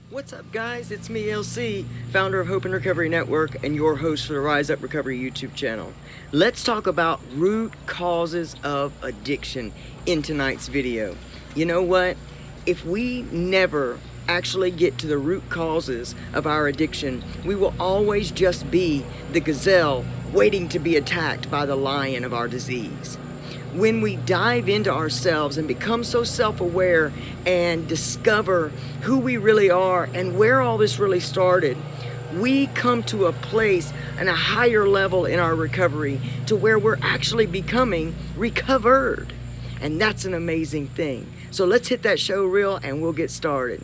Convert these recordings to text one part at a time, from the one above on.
What's up, guys? It's me, LC, founder of Hope and Recovery Network and your host for the RiseUp Recovery YouTube channel. Let's talk about root causes of addiction in tonight's video. You know what? If we never actually get to the root causes of our addiction, we will always just be the gazelle waiting to be attacked by the lion of our disease. When we dive into ourselves and become so self-aware and discover who we really are and where all this really started, we come to a place and a higher level in our recovery to where we're actually becoming recovered. And that's an amazing thing. So let's hit that show reel and we'll get started.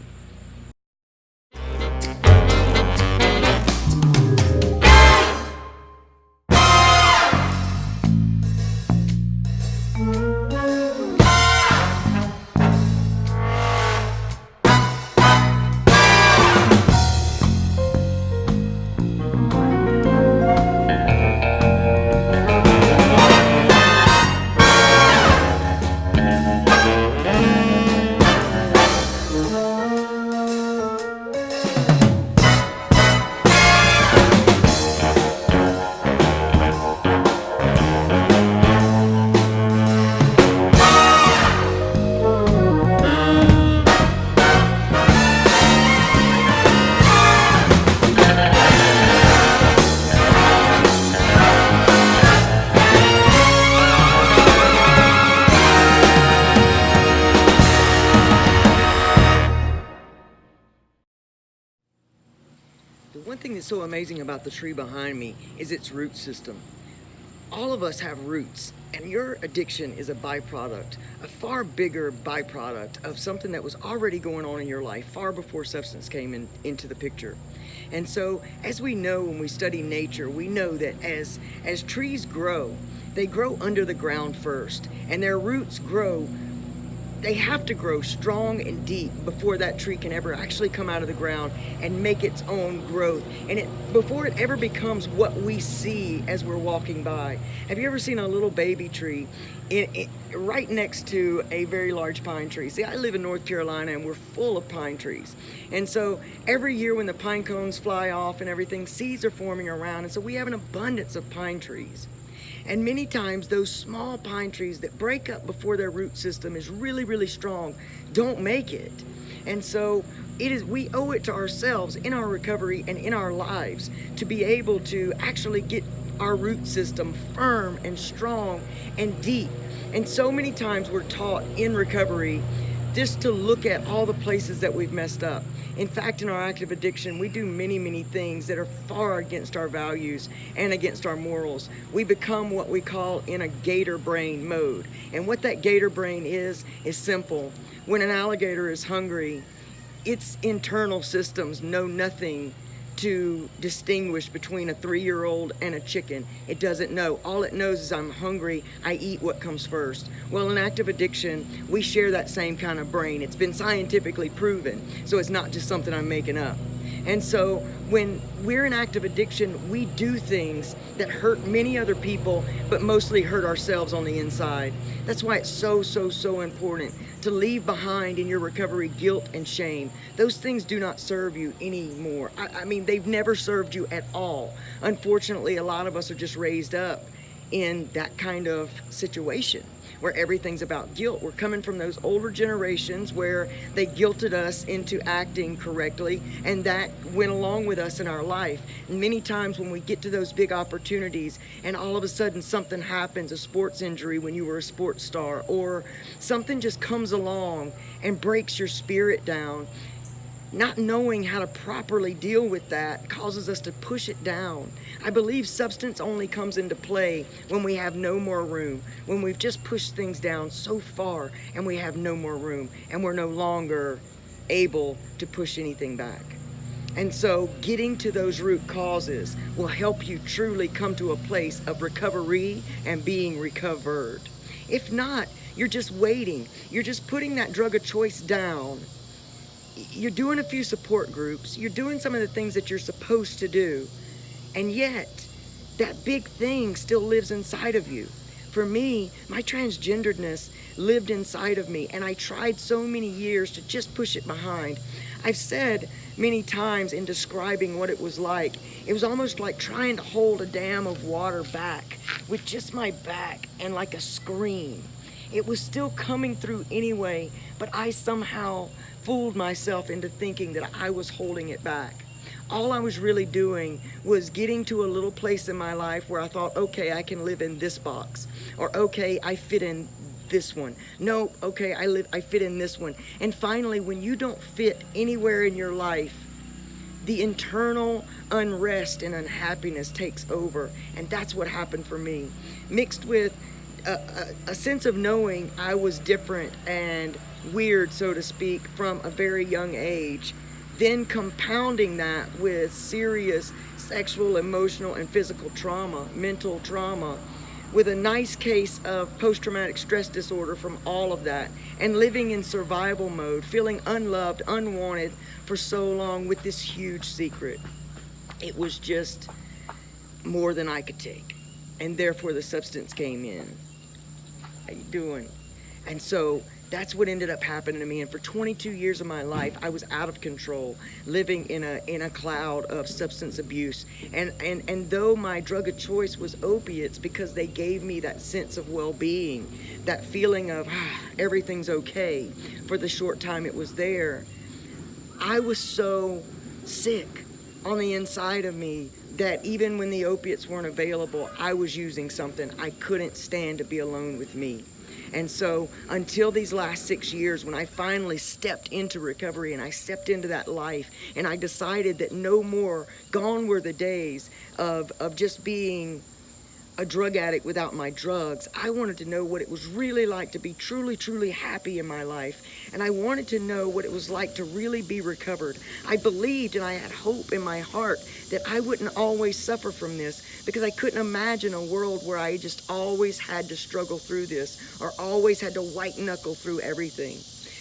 The one thing that's so amazing about the tree behind me is its root system. All of us have roots, and your addiction is a byproduct, a far bigger byproduct of something that was already going on in your life far before substance came into the picture. And so, as we know when we study nature, we know that as trees grow, they grow under the ground first, and their roots grow. They have to grow strong and deep before that tree can ever actually come out of the ground and make its own growth. And before it ever becomes what we see as we're walking by. Have you ever seen a little baby tree right next to a very large pine tree? See, I live in North Carolina and we're full of pine trees. And so every year when the pine cones fly off and everything, seeds are forming around. And so we have an abundance of pine trees. And many times those small pine trees that break up before their root system is really, really strong don't make it. And so we owe it to ourselves in our recovery and in our lives to be able to actually get our root system firm and strong and deep. And so many times we're taught in recovery just to look at all the places that we've messed up. In fact, in our active addiction, we do many, many things that are far against our values and against our morals. We become what we call in a gator brain mode. And what that gator brain is simple. When an alligator is hungry, its internal systems know nothing to distinguish between a 3-year-old and a chicken. It doesn't know. All it knows is I'm hungry, I eat what comes first. Well, in active addiction, we share that same kind of brain. It's been scientifically proven, so it's not just something I'm making up. And so when we're in active addiction, we do things that hurt many other people, but mostly hurt ourselves on the inside. That's why it's so important to leave behind in your recovery guilt and shame. Those things do not serve you anymore. I mean, they've never served you at all. Unfortunately, a lot of us are just raised up in that kind of situation where everything's about guilt. We're coming from those older generations where they guilted us into acting correctly, and that went along with us in our life. And many times when we get to those big opportunities and all of a sudden something happens, a sports injury when you were a sports star, or something just comes along and breaks your spirit down, not knowing how to properly deal with that causes us to push it down. I believe substance only comes into play when we have no more room, when we've just pushed things down so far and we have no more room and we're no longer able to push anything back. And so getting to those root causes will help you truly come to a place of recovery and being recovered. If not, you're just waiting. You're just putting that drug of choice down. You're doing a few support groups. You're doing some of the things that you're supposed to do. And yet, that big thing still lives inside of you. For me, my transgenderedness lived inside of me, and I tried so many years to just push it behind. I've said many times in describing what it was almost like trying to hold a dam of water back with just my back and like a scream. It was still coming through anyway, but I somehow fooled myself into thinking that I was holding it back. All I was really doing was getting to a little place in my life where I thought, okay, I can live in this box, or okay, I fit in this one. No, okay, I fit in this one. And finally, when you don't fit anywhere in your life, the internal unrest and unhappiness takes over. And that's what happened for me, mixed with a sense of knowing I was different and weird, so to speak, from a very young age. Then compounding that with serious sexual, emotional, and physical trauma, mental trauma, with a nice case of post-traumatic stress disorder from all of that, and living in survival mode, feeling unloved, unwanted for so long with this huge secret. It was just more than I could take. And therefore the substance came in. How you doing? And so that's what ended up happening to me. And for 22 years of my life, I was out of control, living in a cloud of substance abuse. And though my drug of choice was opiates, because they gave me that sense of well-being, that feeling of everything's okay for the short time it was there, I was so sick on the inside of me that even when the opiates weren't available, I was using something. I couldn't stand to be alone with me. And so until these last 6 years, when I finally stepped into recovery and I stepped into that life, and I decided that no more, gone were the days of just being a drug addict without my drugs. I wanted to know what it was really like to be truly, truly happy in my life. And I wanted to know what it was like to really be recovered. I believed and I had hope in my heart that I wouldn't always suffer from this, because I couldn't imagine a world where I just always had to struggle through this, or always had to white knuckle through everything.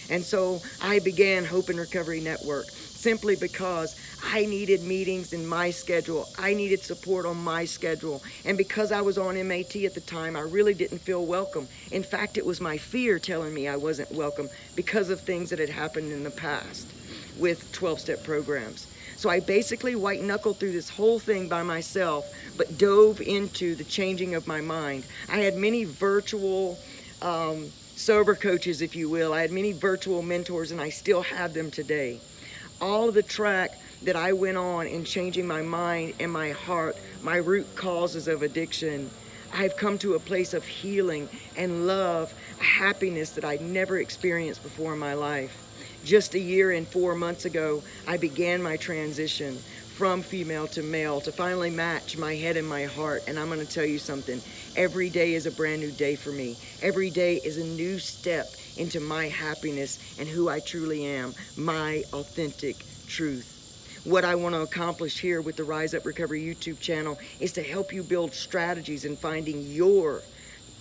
And so I began Hope and Recovery Network, simply because I needed meetings in my schedule. I needed support on my schedule. And because I was on MAT at the time, I really didn't feel welcome. In fact, it was my fear telling me I wasn't welcome because of things that had happened in the past with 12-step programs. So I basically white knuckled through this whole thing by myself, but dove into the changing of my mind. I had many virtual sober coaches, if you will. I had many virtual mentors, and I still have them today. All of the track that I went on in changing my mind and my heart, my root causes of addiction, I've come to a place of healing and love, happiness that I'd never experienced before in my life. Just a year and 4 months ago, I began my transition from female to male to finally match my head and my heart. And I'm going to tell you something. Every day is a brand new day for me. Every day is a new step into my happiness and who I truly am, my authentic truth. What I want to accomplish here with the Rise Up Recovery YouTube channel is to help you build strategies in finding your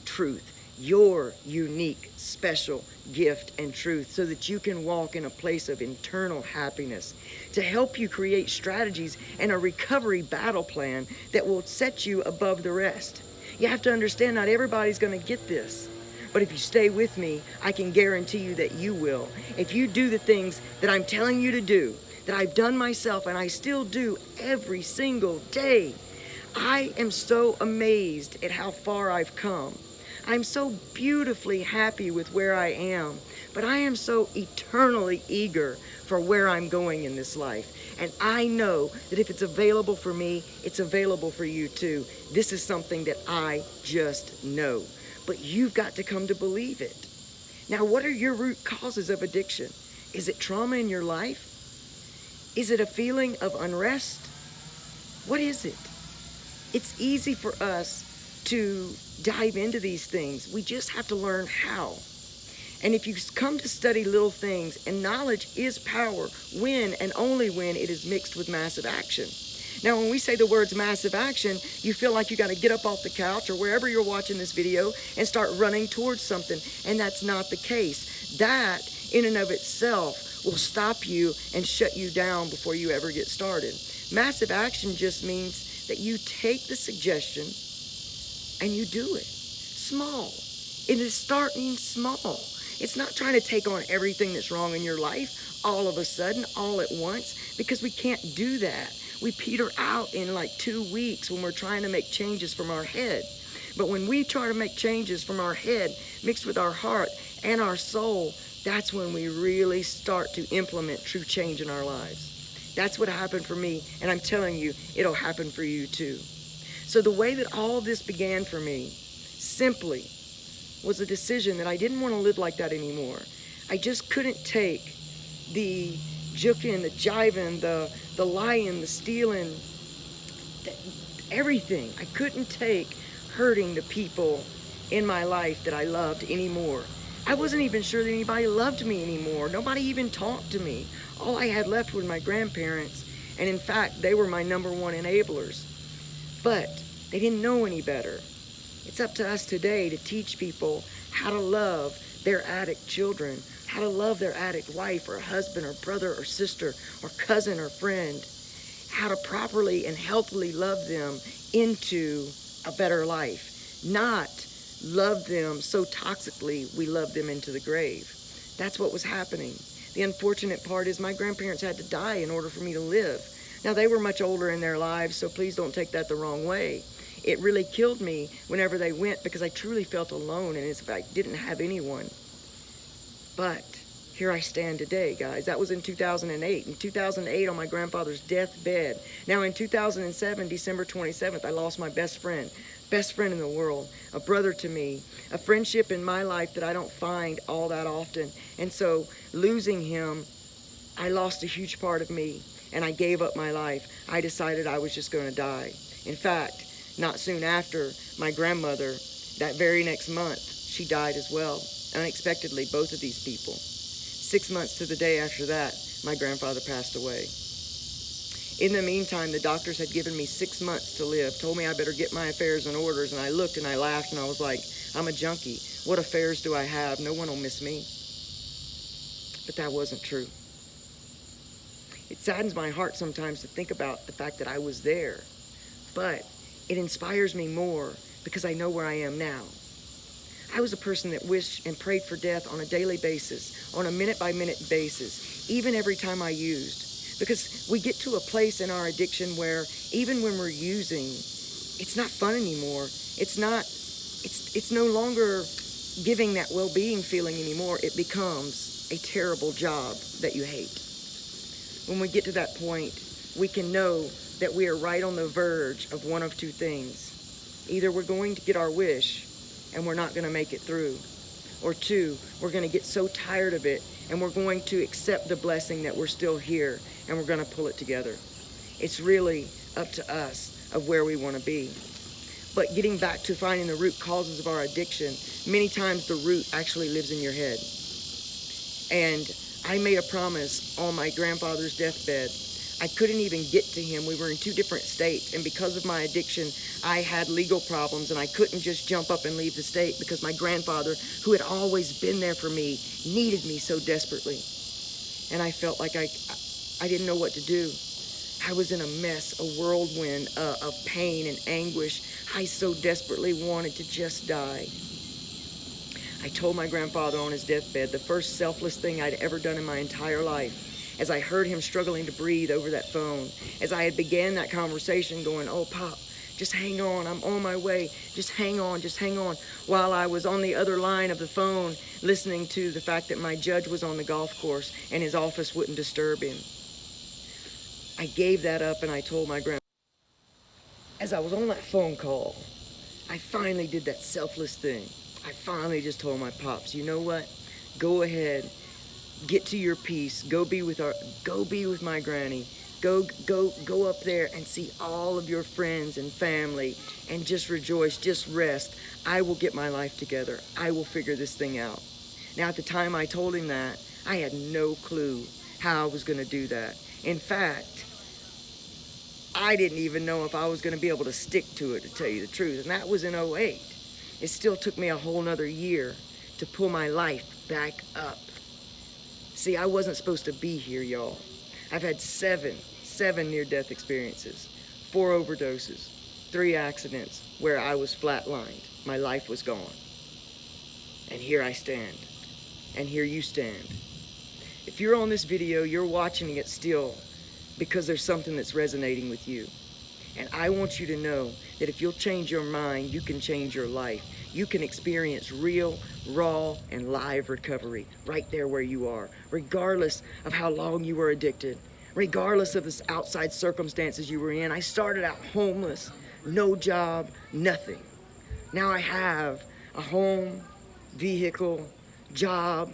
truth, your unique, special gift and truth, so that you can walk in a place of internal happiness, to help you create strategies and a recovery battle plan that will set you above the rest. You have to understand, not everybody's going to get this. But if you stay with me, I can guarantee you that you will. If you do the things that I'm telling you to do, that I've done myself and I still do every single day, I am so amazed at how far I've come. I'm so beautifully happy with where I am, but I am so eternally eager for where I'm going in this life. And I know that if it's available for me, it's available for you too. This is something that I just know. But you've got to come to believe it. Now, what are your root causes of addiction? Is it trauma in your life? Is it a feeling of unrest? What is it? It's easy for us to dive into these things. We just have to learn how. And if you come to study little things, and knowledge is power when and only when it is mixed with massive action. Now, when we say the words massive action, you feel like you got to get up off the couch or wherever you're watching this video and start running towards something. And that's not the case. That, in and of itself, will stop you and shut you down before you ever get started. Massive action just means that you take the suggestion and you do it. Small. It is starting small. It's not trying to take on everything that's wrong in your life. all of a sudden, all at once, because we can't do that. We peter out in like 2 weeks when we're trying to make changes from our head. But when we try to make changes from our head mixed with our heart and our soul, that's when we really start to implement true change in our lives. That's what happened for me, and I'm telling you, it'll happen for you too. So the way that all of this began for me simply was a decision that I didn't want to live like that anymore. I just couldn't take the juking, the jiving, the lying, the stealing, everything. I couldn't take hurting the people in my life that I loved anymore. I wasn't even sure that anybody loved me anymore. Nobody even talked to me. All I had left were my grandparents, and in fact, they were my #1 enablers. But they didn't know any better. It's up to us today to teach people how to love their addict children, how to love their addict wife or husband or brother or sister or cousin or friend, how to properly and healthily love them into a better life, not love them so toxically we love them into the grave. That's what was happening. The unfortunate part is my grandparents had to die in order for me to live. Now, they were much older in their lives, so please don't take that the wrong way. It really killed me whenever they went because I truly felt alone and as if I didn't have anyone. But here I stand today, guys. That was in 2008. In 2008, on my grandfather's deathbed. Now, in 2007, December 27th, I lost my best friend in the world, a brother to me, a friendship in my life that I don't find all that often. And so, losing him, I lost a huge part of me, and I gave up my life. I decided I was just going to die. In fact, not soon after, my grandmother, that very next month, she died as well. Unexpectedly, both of these people. 6 months to the day after that, my grandfather passed away. In the meantime, the doctors had given me 6 months to live, told me I better get my affairs in order, and I looked and I laughed and I was like, I'm a junkie. What affairs do I have? No one will miss me. But that wasn't true. It saddens my heart sometimes to think about the fact that I was there, but it inspires me more because I know where I am now. I was a person that wished and prayed for death on a daily basis, on a minute-by-minute basis, even every time I used. Because we get to a place in our addiction where even when we're using, it's not fun anymore. It's no longer giving that well-being feeling anymore. It becomes a terrible job that you hate. When we get to that point, we can know that we are right on the verge of one of two things. Either we're going to get our wish and we're not going to make it through, or two, we're going to get so tired of it and we're going to accept the blessing that we're still here and we're going to pull it together. It's really up to us of where we want to be. But getting back to finding the root causes of our addiction, many times the root actually lives in your head. And I made a promise on my grandfather's deathbed. I couldn't even get to him. We were in 2 different states, and because of my addiction, I had legal problems, and I couldn't just jump up and leave the state because my grandfather, who had always been there for me, needed me so desperately. And I felt like I didn't know what to do. I was in a mess, a whirlwind of pain and anguish. I so desperately wanted to just die. I told my grandfather on his deathbed the first selfless thing I'd ever done in my entire life. As I heard him struggling to breathe over that phone, as I had began that conversation going, oh, Pop, just hang on, I'm on my way, just hang on, while I was on the other line of the phone listening to the fact that my judge was on the golf course and his office wouldn't disturb him. I gave that up and I told my grandma. As I was on that phone call, I finally did that selfless thing. I finally just told my pops, you know what? Go ahead, get to your peace. Go be with my granny. Go up there and see all of your friends and family and just rejoice, just rest. I will get my life together. I will figure this thing out. Now, at the time I told him that, I had no clue how I was going to do that. In fact, I didn't even know if I was going to be able to stick to it, to tell you the truth. And that was in 2008. It still took me a whole nother year to pull my life back up. See, I wasn't supposed to be here, y'all. I've had seven near-death experiences, 4 overdoses, 3 accidents where I was flatlined. My life was gone. And here I stand. And here you stand. If you're on this video, you're watching it still because there's something that's resonating with you. And I want you to know that if you'll change your mind, you can change your life. You can experience real, raw, and live recovery right there where you are, regardless of how long you were addicted, regardless of the outside circumstances you were in. I started out homeless, no job, nothing. Now I have a home, vehicle, job,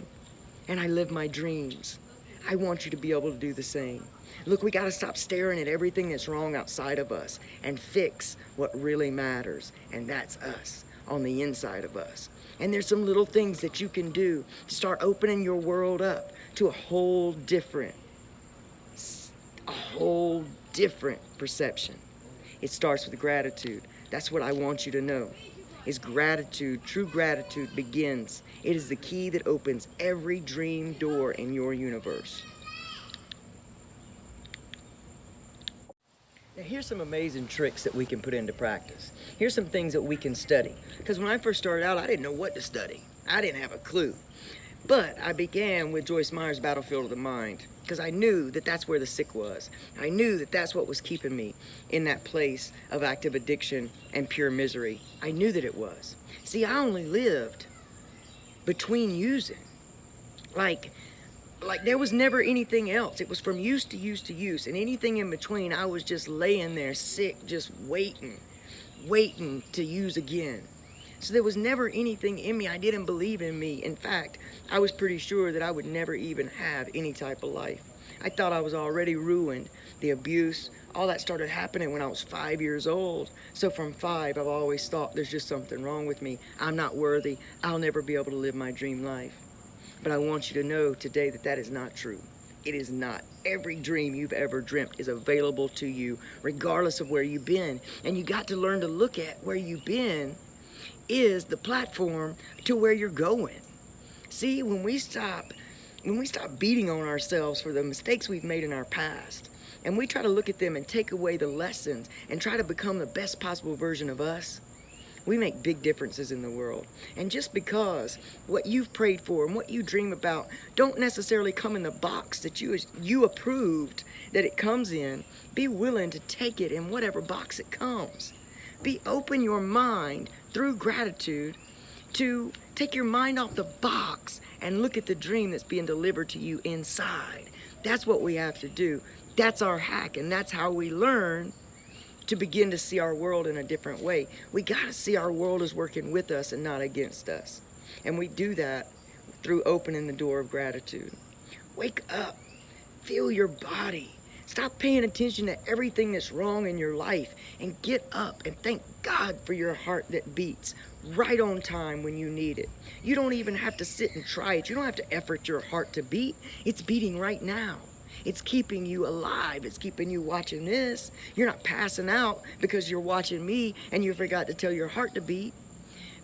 and I live my dreams. I want you to be able to do the same. Look, we got to stop staring at everything that's wrong outside of us and fix what really matters, and that's us, on the inside of us. And there's some little things that you can do to start opening your world up to a whole different perception. It starts with gratitude. That's what I want you to know, is gratitude. True gratitude begins. It is the key that opens every dream door in your universe. Now, here's some amazing tricks that we can put into practice. Here's some things that we can study. Because when I first started out, I didn't know what to study. I didn't have a clue. But I began with Joyce Meyer's Battlefield of the Mind, because I knew that that's where the sick was. I knew that that's what was keeping me in that place of active addiction and pure misery. I knew that it was. See, I only lived between using. Like there was never anything else. It was from use to use to use. And anything in between, I was just laying there sick, just waiting to use again. So there was never anything in me. I didn't believe in me. In fact, I was pretty sure that I would never even have any type of life. I thought I was already ruined. The abuse, all that started happening when I was 5 years old. So from 5, I've always thought there's just something wrong with me. I'm not worthy. I'll never be able to live my dream life. But I want you to know today that that is not true. It is not. Every dream you've ever dreamt is available to you, regardless of where you've been. And you got to learn to look at where you've been is the platform to where you're going. See, when we stop beating on ourselves for the mistakes we've made in our past, and we try to look at them and take away the lessons and try to become the best possible version of us, we make big differences in the world. And just because what you've prayed for and what you dream about don't necessarily come in the box that you approved that it comes in, be willing to take it in whatever box it comes. Be open your mind through gratitude to take your mind off the box and look at the dream that's being delivered to you inside. That's what we have to do. That's our hack, and that's how we learn to begin to see our world in a different way. We got to see our world as working with us and not against us. And we do that through opening the door of gratitude. Wake up. Feel your body. Stop paying attention to everything that's wrong in your life and get up and thank God for your heart that beats right on time when you need it. You don't even have to sit and try it. You don't have to effort your heart to beat. It's beating right now. It's keeping you alive. It's keeping you watching this. You're not passing out because you're watching me and you forgot to tell your heart to beat.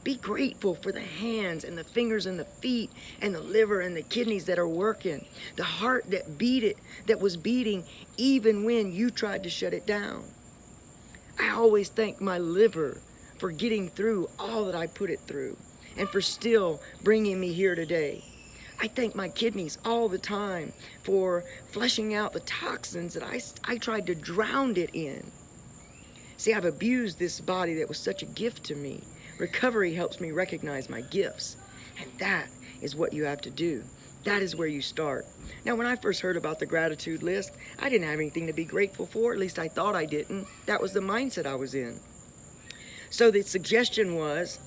Be grateful for the hands and the fingers and the feet and the liver and the kidneys that are working. The heart that was beating even when you tried to shut it down. I always thank my liver for getting through all that I put it through and for still bringing me here today. I thank my kidneys all the time for flushing out the toxins that I tried to drown it in. See, I've abused this body that was such a gift to me. Recovery helps me recognize my gifts. And that is what you have to do. That is where you start. Now, when I first heard about the gratitude list, I didn't have anything to be grateful for. At least I thought I didn't. That was the mindset I was in. So the suggestion was,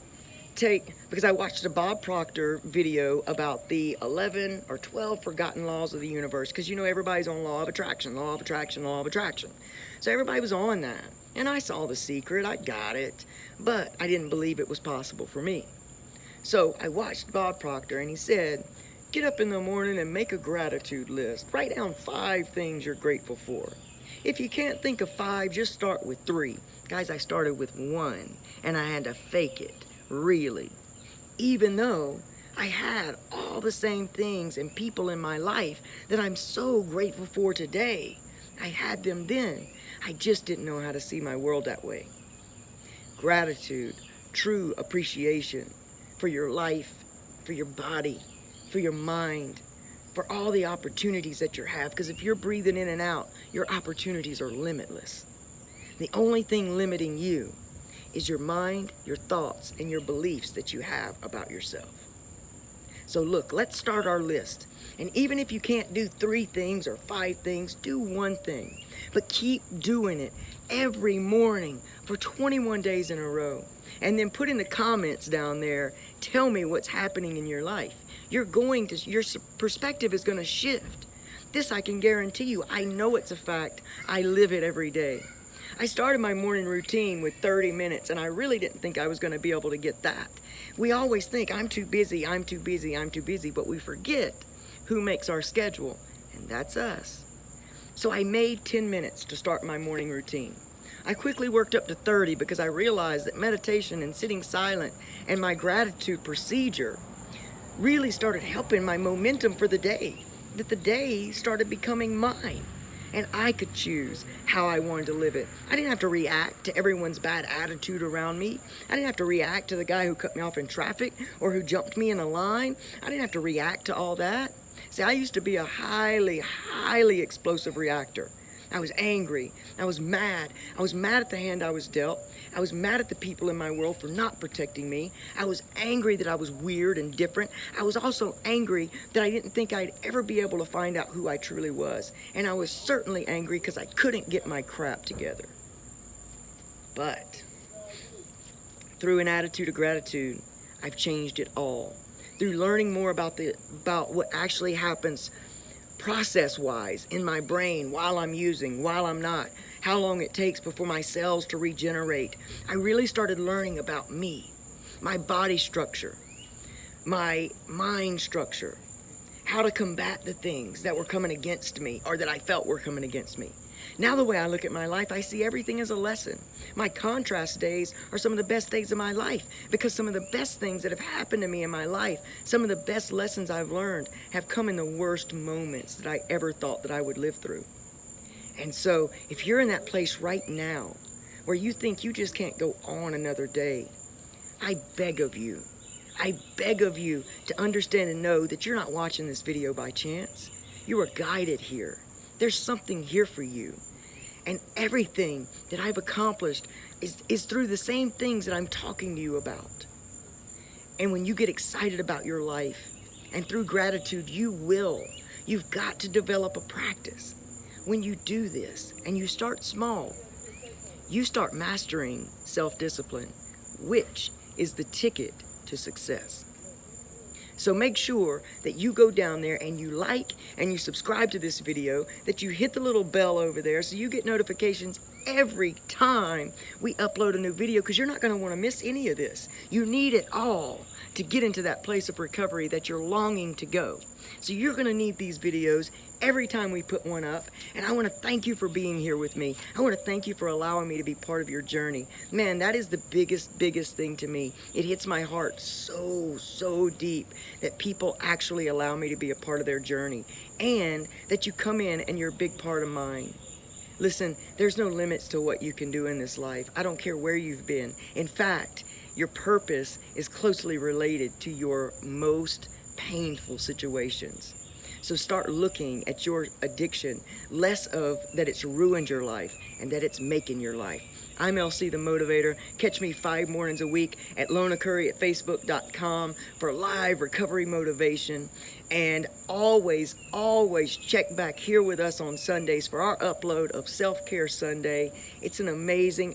because I watched a Bob Proctor video about the 11 or 12 forgotten laws of the universe, because you know everybody's on law of attraction, law of attraction, law of attraction. So everybody was on that. And I saw the secret, I got it, but I didn't believe it was possible for me. So I watched Bob Proctor and he said, get up in the morning and make a gratitude list. Write down 5 things you're grateful for. If you can't think of 5, just start with 3. Guys, I started with 1 and I had to fake it. Really, even though I had all the same things and people in my life that I'm so grateful for today. I had them then. I just didn't know how to see my world that way. Gratitude, true appreciation for your life, for your body, for your mind, for all the opportunities that you have, because if you're breathing in and out, your opportunities are limitless. The only thing limiting you is your mind, your thoughts, and your beliefs that you have about yourself. So look, let's start our list. And even if you can't do 3 things or 5 things, do 1 thing. But keep doing it every morning for 21 days in a row. And then put in the comments down there, tell me what's happening in your life. Your perspective is going to shift. This I can guarantee you. I know it's a fact. I live it every day. I started my morning routine with 30 minutes, and I really didn't think I was going to be able to get that. We always think, I'm too busy, I'm too busy, I'm too busy, but we forget who makes our schedule, and that's us. So I made 10 minutes to start my morning routine. I quickly worked up to 30 because I realized that meditation and sitting silent and my gratitude procedure really started helping my momentum for the day, that the day started becoming mine. And I could choose how I wanted to live it. I didn't have to react to everyone's bad attitude around me. I didn't have to react to the guy who cut me off in traffic or who jumped me in a line. I didn't have to react to all that. See, I used to be a highly, highly explosive reactor. I was angry. I was mad. I was mad at the hand I was dealt. I was mad at the people in my world for not protecting me. I was angry that I was weird and different. I was also angry that I didn't think I'd ever be able to find out who I truly was. And I was certainly angry because I couldn't get my crap together. But through an attitude of gratitude, I've changed it all. Through learning more about what actually happens process-wise in my brain while I'm using, while I'm not, how long it takes before my cells to regenerate. I really started learning about me, my body structure, my mind structure, how to combat the things that were coming against me or that I felt were coming against me. Now the way I look at my life, I see everything as a lesson. My contrast days are some of the best days of my life because some of the best things that have happened to me in my life, some of the best lessons I've learned have come in the worst moments that I ever thought that I would live through. And so if you're in that place right now where you think you just can't go on another day, I beg of you to understand and know that you're not watching this video by chance. You are guided here. There's something here for you. And everything that I've accomplished is through the same things that I'm talking to you about. And when you get excited about your life, and through gratitude, you've got to develop a practice. When you do this, and you start small, you start mastering self-discipline, which is the ticket to success. So make sure that you go down there and you like and you subscribe to this video, that you hit the little bell over there so you get notifications every time we upload a new video, because you're not going to want to miss any of this. You need it all to get into that place of recovery that you're longing to go. So you're going to need these videos every time we put one up. And I want to thank you for being here with me. I want to thank you for allowing me to be part of your journey. Man, that is the biggest thing to me. It hits my heart so deep that people actually allow me to be a part of their journey, and that you come in and you're a big part of mine. Listen, there's no limits to what you can do in this life. I don't care where you've been. In fact, your purpose is closely related to your most painful situations. So start looking at your addiction less of that it's ruined your life and that it's making your life. I'm LC the Motivator. Catch me 5 mornings a week at lonacurry@facebook.com for live recovery motivation. And always check back here with us on Sundays for our upload of Self-Care Sunday. It's an amazing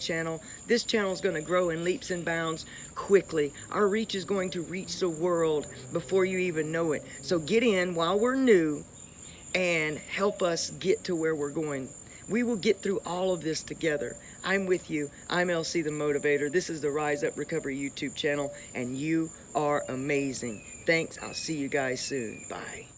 channel. This channel is going to grow in leaps and bounds quickly. Our reach is going to reach the world before you even know it. So get in while we're new and help us get to where we're going. We will get through all of this together. I'm with you. I'm LC the Motivator. This is the Rise Up Recovery YouTube channel, and you are amazing. Thanks. I'll see you guys soon. Bye.